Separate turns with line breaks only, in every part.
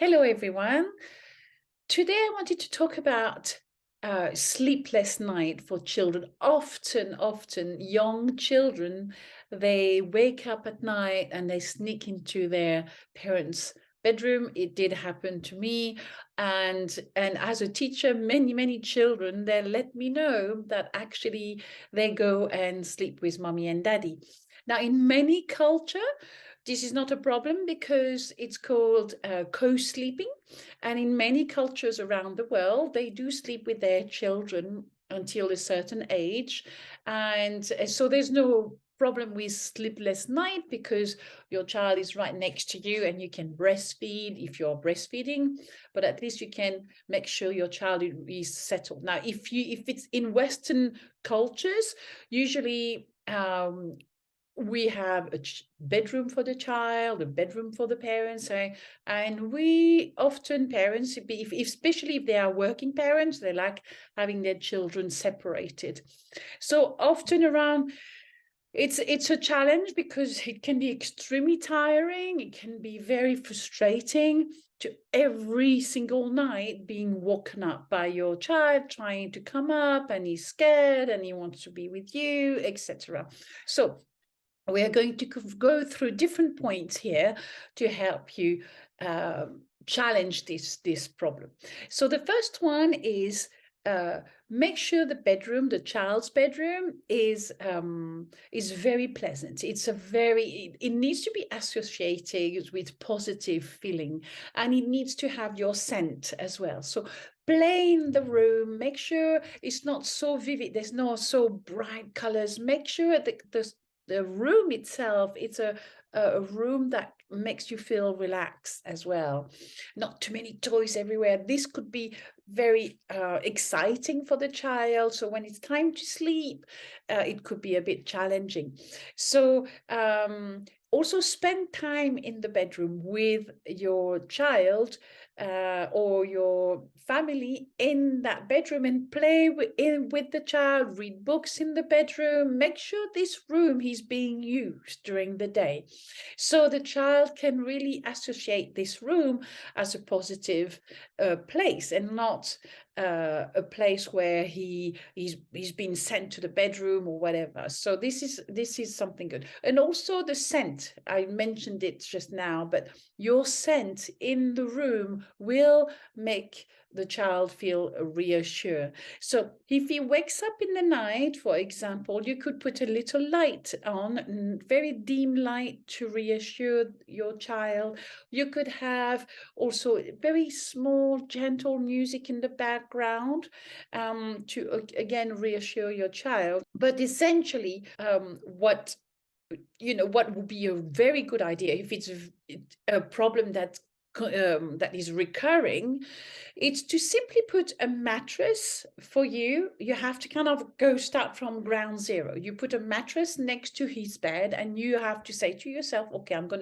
Hello, everyone. Today I wanted to talk about sleepless night for children. Often young children, they wake up at night and they sneak into their parents' bedroom. It did happen to me. And as a teacher, many children, they let me know that actually they go and sleep with mommy and daddy. Now, in many culture, this is not a problem because it's called co-sleeping. And in many cultures around the world, they do sleep with their children until a certain age. And so there's no problem with sleepless night because your child is right next to you and you can breastfeed if you're breastfeeding, but at least you can make sure your child is settled. Now, if it's in Western cultures, usually we have a bedroom for the child, a bedroom for the parents, and we often parents, especially if they are working parents, they like having their children separated. So often around, it's a challenge because it can be extremely tiring. It can be very frustrating to every single night being woken up by your child trying to come up, and he's scared and he wants to be with you, etc. So we are going to go through different points here to help you challenge this problem. So the first one is make sure the child's bedroom is very pleasant. It needs to be associated with positive feeling, and it needs to have your scent as well. So plane the room, make sure it's not so vivid, there's no so bright colors. Make sure that the room itself, it's a room that makes you feel relaxed as well. Not too many toys everywhere. This could be very exciting for the child. So when it's time to sleep, it could be a bit challenging. So also spend time in the bedroom with your child or your family in that bedroom and play with the child, read books in the bedroom. Make sure this room is being used during the day. So the child can really associate this room as a positive place and not a place where he's been sent to the bedroom or whatever. So this is something good. And also the scent, I mentioned it just now, but your scent in the room will make the child feel reassured. So if he wakes up in the night, for example, you could put a little light on, very dim light, to reassure your child. You could have also very small, gentle music in the background to again reassure your child. But essentially, what would be a very good idea if it's a problem that is recurring, it's to simply put a mattress for you. You have to kind of start from ground zero. You put a mattress next to his bed and you have to say to yourself, okay, I'm going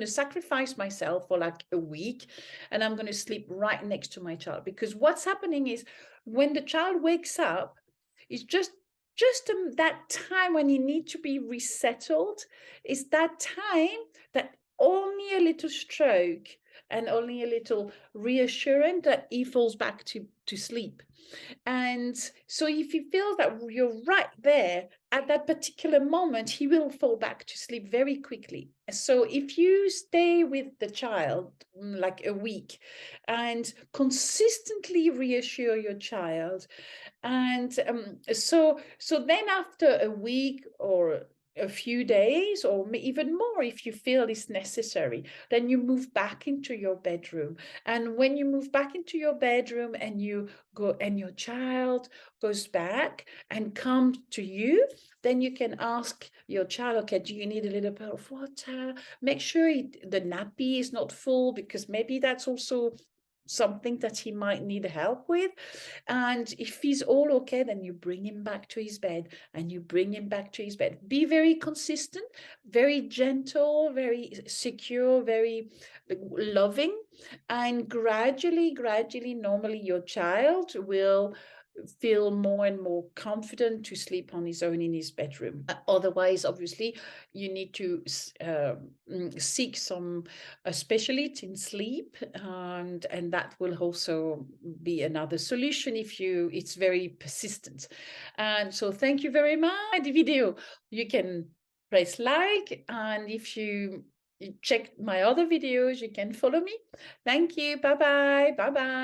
to sacrifice myself for like a week and I'm going to sleep right next to my child. Because what's happening is when the child wakes up, it's just that time when you need to be resettled. Is that time that only a little stroke and only a little reassurance that he falls back to sleep. And so if he feels that you're right there at that particular moment, he will fall back to sleep very quickly. So if you stay with the child like a week and consistently reassure your child, and so then after a week or a few days or even more, if you feel it's necessary, then you move back into your bedroom. And when you move back into your bedroom and you go and your child goes back and comes to you, then you can ask your child, okay, do you need a little bit of water? Make sure the nappy is not full, because maybe that's also something that he might need help with. And if he's all okay, then you bring him back to his bed and you bring him back to his bed. Be very consistent, very gentle, very secure, very loving, and gradually, normally your child will feel more and more confident to sleep on his own in his bedroom. Otherwise, obviously, you need to seek some a specialist in sleep, and that will also be another solution if you it's very persistent. And so, thank you very much. The video, you can press like, and if you check my other videos, you can follow me. Thank you. Bye bye. Bye bye.